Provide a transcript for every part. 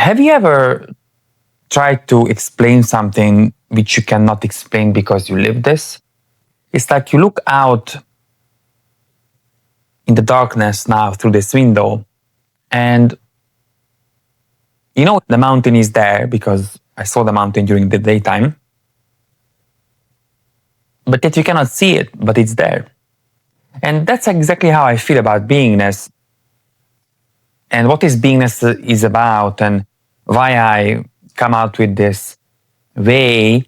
Have you ever tried to explain something which you cannot explain because you live this? It's like you look out in the darkness now through this window, and you know the mountain is there because I saw the mountain during the daytime, but yet you cannot see it, but it's there. And that's exactly how I feel about beingness, and what is beingness is about, and why I come out with this way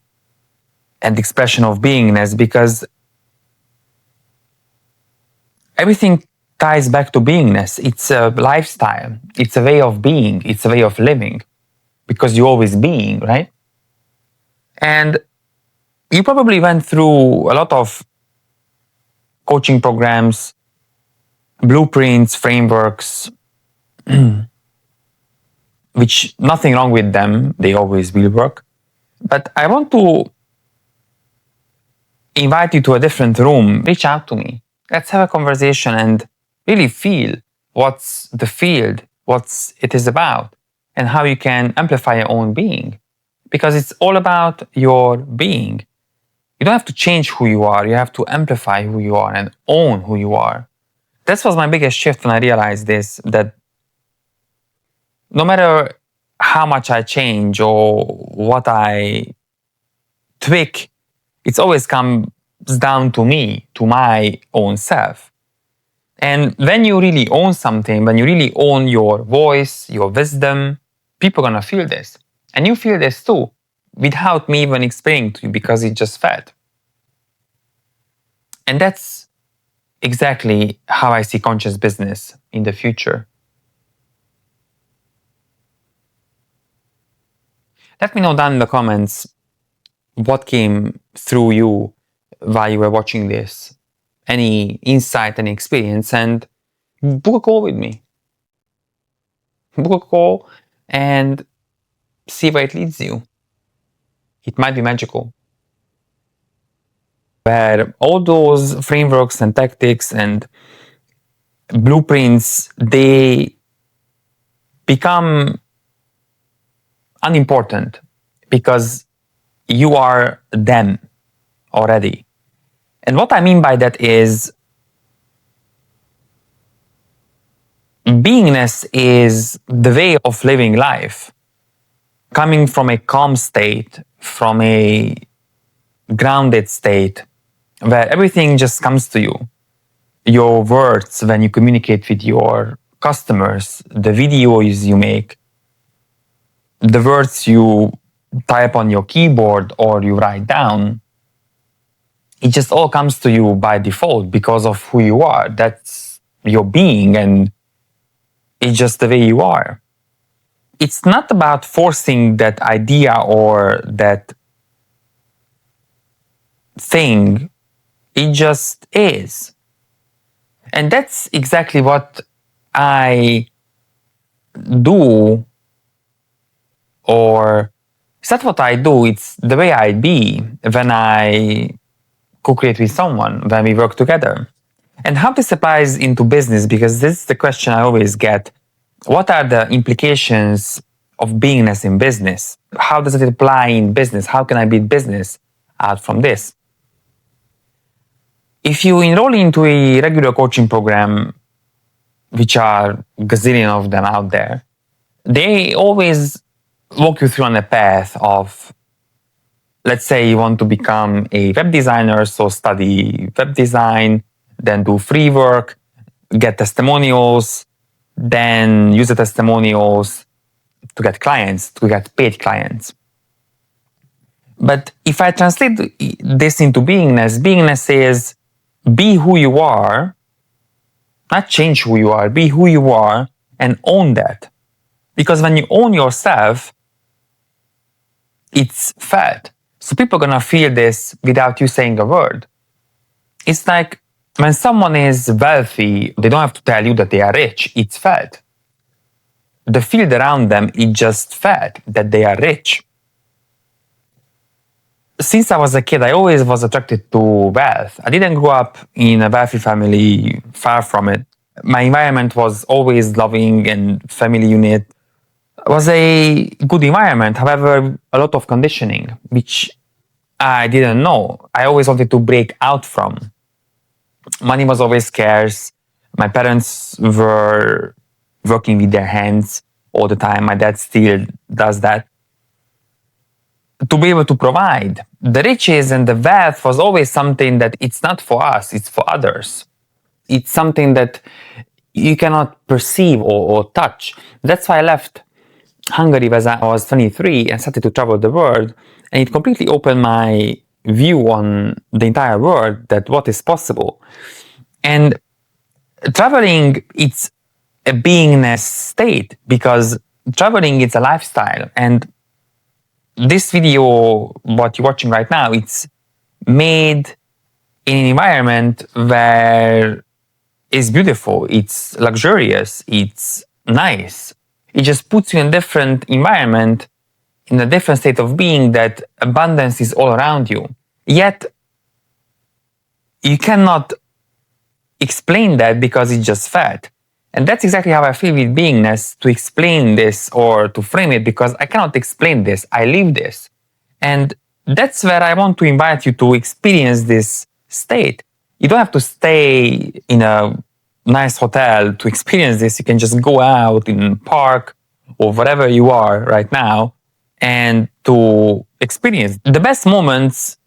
and expression of beingness, because everything ties back to beingness. It's a lifestyle, it's a way of being, it's a way of living, because you're always being, right? And you probably went through a lot of coaching programs, blueprints, frameworks, which nothing wrong with them, they always will work. But I want to invite you to a different room. Reach out to me. Let's have a conversation and really feel what's the field, what it is about, and how you can amplify your own being. Because it's all about your being. You don't have to change who you are, you have to amplify who you are and own who you are. That was my biggest shift when I realized this, that no matter how much I change or what I tweak, it's always comes down to me, to my own self. And when you really own something, when you really own your voice, your wisdom, people are gonna feel this. And you feel this too, without me even explaining to you, because it just felt. And that's exactly how I see conscious business in the future. Let me know down in the comments what came through you while you were watching this. Any insight, any experience, and book a call with me. Book a call and see where it leads you. It might be magical. Where all those frameworks and tactics and blueprints, they become unimportant because you are them already. And what I mean by that is beingness is the way of living life, coming from a calm state, from a grounded state, where everything just comes to you. Your words when you communicate with your customers, the videos you make, the words you type on your keyboard or you write down, it just all comes to you by default because of who you are. That's your being, and it's just the way you are. It's not about forcing that idea or that thing. It just is. And that's exactly what I do, or it's not what I do, it's the way I be when I co-create with someone, when we work together. And how this applies into business, because this is the question I always get. What are the implications of beingness in business? How does it apply in business? How can I build business out from this? If you enroll into a regular coaching program, which are gazillion of them out there, they always walk you through on a path of, let's say you want to become a web designer, so study web design, then do free work, get testimonials, then use the testimonials to get clients, to get paid clients. But if I translate this into beingness, beingness is be who you are, not change who you are, be who you are and own that. Because when you own yourself, it's felt. So people are gonna feel this without you saying a word. It's like when someone is wealthy, they don't have to tell you that they are rich, it's felt. The field around them, it just felt that they are rich. Since I was a kid, I always was attracted to wealth. I didn't grow up in a wealthy family, far from it. My environment was always loving and family unit. was a good environment. However, a lot of conditioning, which I didn't know. I always wanted to break out from. Money was always scarce. My parents were working with their hands all the time. My dad still does that. To be able to provide, the riches and the wealth was always something that it's not for us, it's for others. It's something that you cannot perceive or touch. That's why I left Hungary when I was 23 and started to travel the world. And it completely opened my view on the entire world, that what is possible. And traveling, it's a beingness state, because traveling is a lifestyle. And this video, what you're watching right now, it's made in an environment where it's beautiful, it's luxurious, it's nice. It just puts you in a different environment, in a different state of being, that abundance is all around you. Yet, you cannot explain that because it's just felt. And that's exactly how I feel with beingness, to explain this or to frame it, because I cannot explain this, I live this. And that's where I want to invite you to experience this state. You don't have to stay in a nice hotel to experience this. You can just go out in a park or wherever you are right now and to experience. The best moments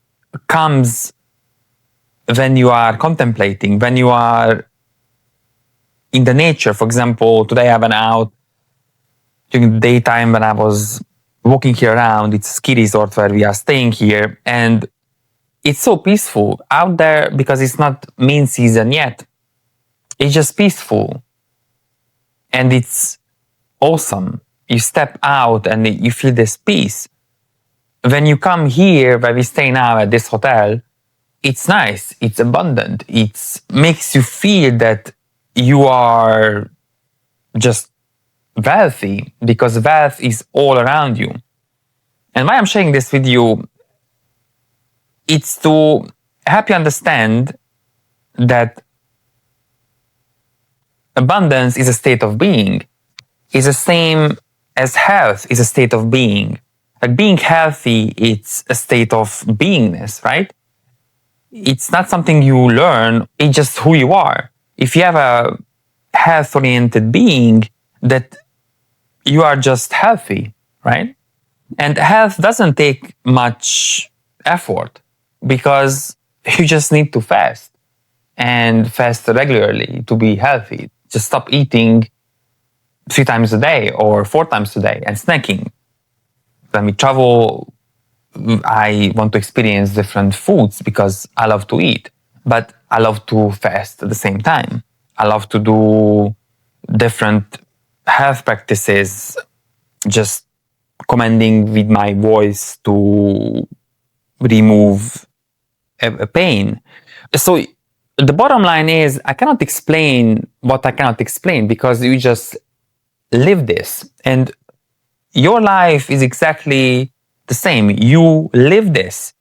comes when you are contemplating, when you are in the nature. For example, today I went out during the daytime when I was walking here around. It's a ski resort where we are staying here, and it's so peaceful out there because it's not main season yet. It's just peaceful and it's awesome. You step out and you feel this peace. When you come here where we stay now at this hotel, it's nice, it's abundant, it makes you feel that you are just wealthy, because wealth is all around you. And why I'm sharing this with you, it's to help you understand that abundance is a state of being. It's the same as health is a state of being. Like being healthy, it's a state of beingness, right? It's not something you learn, it's just who you are. If you have a health-oriented being, that you are just healthy, right? And health doesn't take much effort, because you just need to fast, and fast regularly to be healthy. Just stop eating 3 times a day or 4 times a day and snacking. When we travel, I want to experience different foods because I love to eat, but I love to fast at the same time. I love to do different health practices, just commanding with my voice to remove a pain. So the bottom line is, I cannot explain what I cannot explain, because you just live this. And your life is exactly the same. You live this.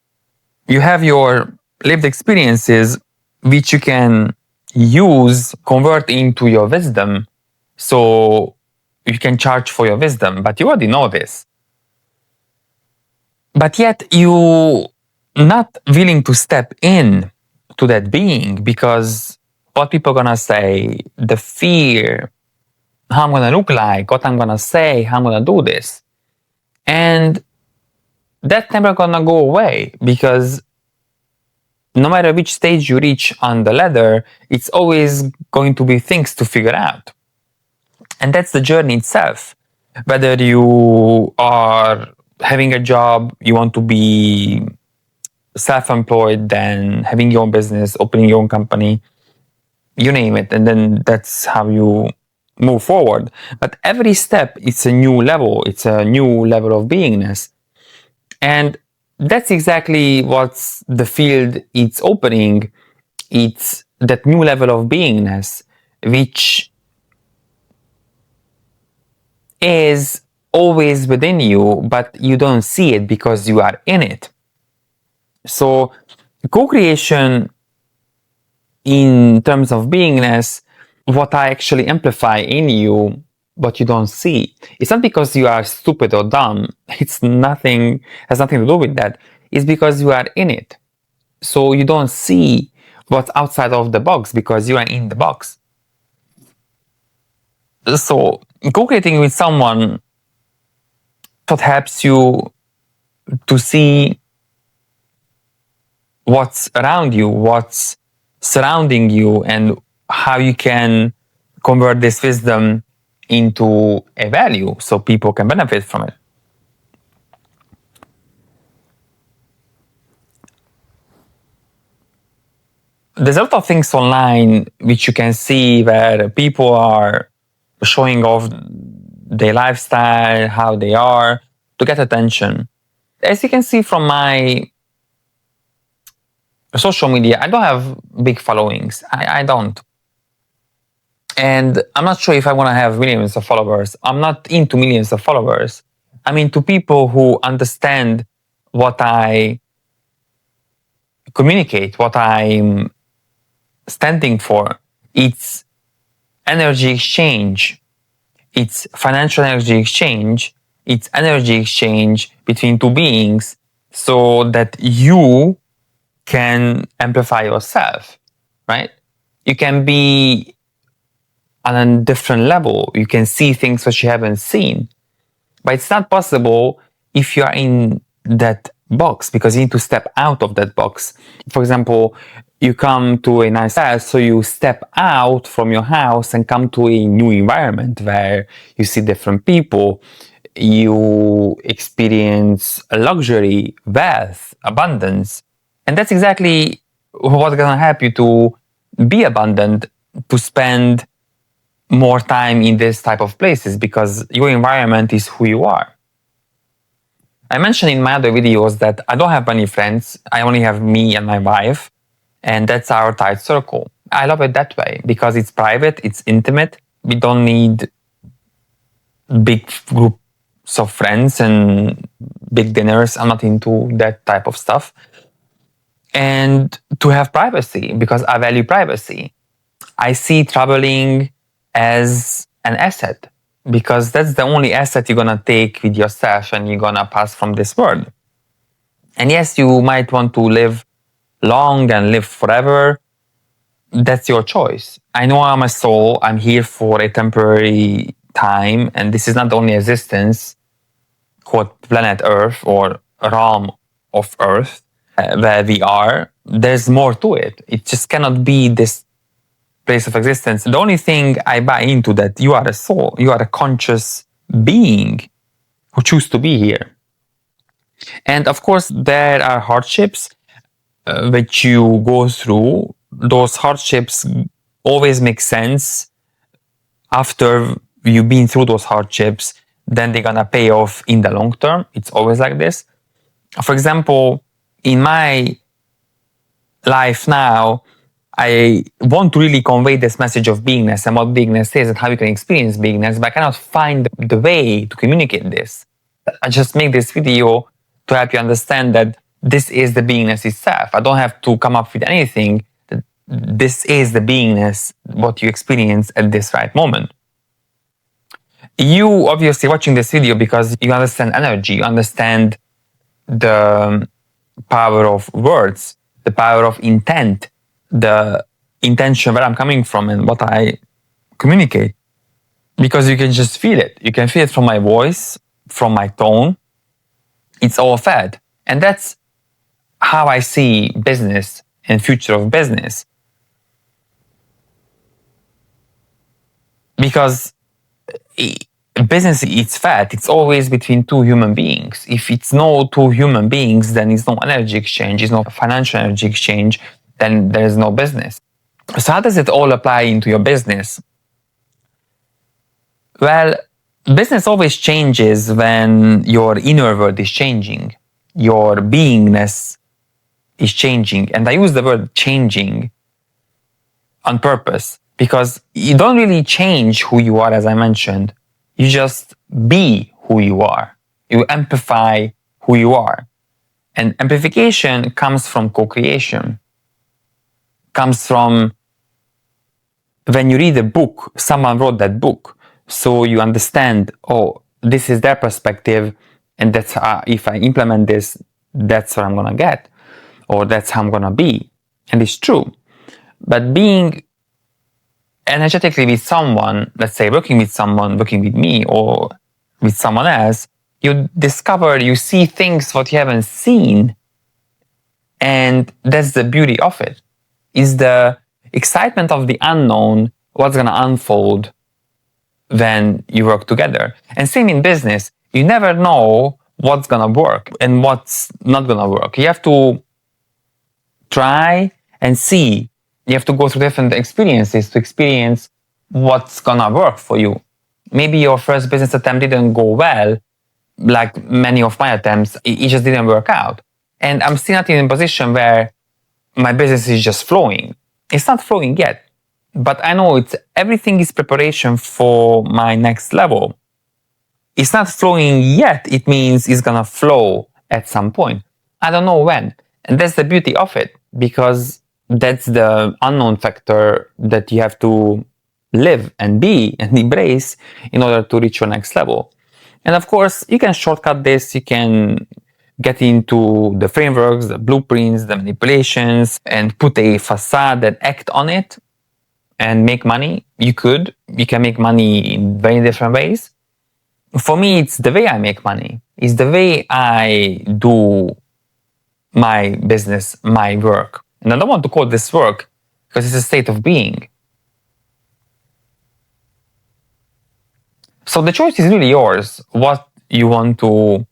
You have your lived experiences, which you can use, convert into your wisdom. So you can charge for your wisdom, but you already know this. But yet you not willing to step in to that being, because what people are gonna say, the fear, how I'm gonna look like, what I'm gonna say, how I'm gonna do this. And that's never gonna go away, because no matter which stage you reach on the ladder, it's always going to be things to figure out. And that's the journey itself. Whether you are having a job, you want to be self-employed, then having your own business, opening your own company, you name it, and then that's how you move forward. But every step, it's a new level, it's a new level of beingness. And that's exactly what's the field it's opening. It's that new level of beingness, which is always within you, but you don't see it because you are in it. So co-creation in terms of beingness, what I actually amplify in you what you don't see. It's not because you are stupid or dumb. It's nothing, has nothing to do with that. It's because you are in it. So you don't see what's outside of the box because you are in the box. So co-creating with someone that helps you to see what's around you, what's surrounding you, and how you can convert this wisdom into a value so people can benefit from it. There's a lot of things online which you can see where people are showing off their lifestyle, how they are, to get attention. As you can see from my social media, I don't have big followings. I don't. And I'm not sure if I want to have millions of followers. I'm not into millions of followers. I'm into people who understand what I communicate, what I'm standing for. It's energy exchange. It's financial energy exchange. It's energy exchange between two beings so that you can amplify yourself, right? You can be on a different level. You can see things which you haven't seen. But it's not possible if you are in that box, because you need to step out of that box. For example, you come to a nice house, so you step out from your house and come to a new environment where you see different people. You experience luxury, wealth, abundance. And that's exactly what's going to help you to be abundant, to spend more time in this type of places, because your environment is who you are. I mentioned in my other videos that I don't have many friends. I only have me and my wife, and that's our tight circle. I love it that way because it's private, it's intimate. We don't need big groups of friends and big dinners. I'm not into that type of stuff. And to have privacy, because I value privacy. I see traveling as an asset, because that's the only asset you're gonna take with yourself and you're gonna pass from this world. And yes, you might want to live long and live forever. That's your choice. I know I'm a soul. I'm here for a temporary time, and this is not the only existence called planet Earth or realm of Earth where we are. There's more to it. It just cannot be this place of existence. The only thing I buy into that you are a soul, you are a conscious being who choose to be here. And of course, there are hardships which you go through. Those hardships always make sense after you've been through those hardships. Then they're gonna pay off in the long term. It's always like this. For example, in my life now, I want to really convey this message of beingness and what beingness is and how you can experience beingness, but I cannot find the way to communicate this. I just make this video to help you understand that this is the beingness itself. I don't have to come up with anything. This is the beingness, what you experience at this right moment. You obviously watching this video because you understand energy, you understand the power of words, the power of intent, the intention where I'm coming from and what I communicate. Because you can just feel it. You can feel it from my voice, from my tone. It's all fed. And that's how I see business and future of business. Because business, it's fat. It's always between two human beings. If it's no two human beings, then it's no energy exchange, it's no financial energy exchange, then there is no business. So how does it all apply into your business? Well, business always changes when your inner world is changing. Your beingness is changing. And I use the word changing on purpose because you don't really change who you are, as I mentioned. You just be who you are. You amplify who you are. And amplification comes from co-creation. Comes from when you read a book, someone wrote that book. So you understand, oh, this is their perspective, and that's if I implement this, that's what I'm gonna get, or that's how I'm gonna be. And it's true. But being energetically with someone, let's say working with someone, working with me, or with someone else, you discover, you see things what you haven't seen. And that's the beauty of it. Is the excitement of the unknown, what's gonna unfold when you work together. And same in business, you never know what's gonna work and what's not gonna work. You have to try and see. You have to go through different experiences to experience what's gonna work for you. Maybe your first business attempt didn't go well, like many of my attempts, it just didn't work out. And I'm still not in a position where my business is just flowing. It's not flowing yet, but I know everything is preparation for my next level. It's not flowing yet, it means it's gonna flow at some point. I don't know when. And that's the beauty of it, because that's the unknown factor that you have to live and be and embrace in order to reach your next level. And of course, you can shortcut this, you can get into the frameworks, the blueprints, the manipulations, and put a facade and act on it and make money. You can make money in very different ways. For me, it's the way I make money. It's the way I do my business, my work. And I don't want to call this work because it's a state of being. So the choice is really yours, what you want to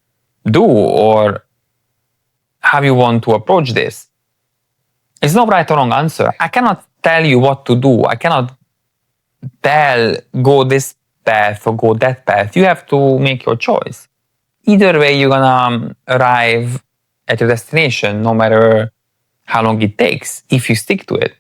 do or how you want to approach this. It's no right or wrong answer. I cannot tell you what to do. I cannot tell go this path or go that path. You have to make your choice. Either way, you're gonna arrive at your destination, no matter how long it takes, if you stick to it.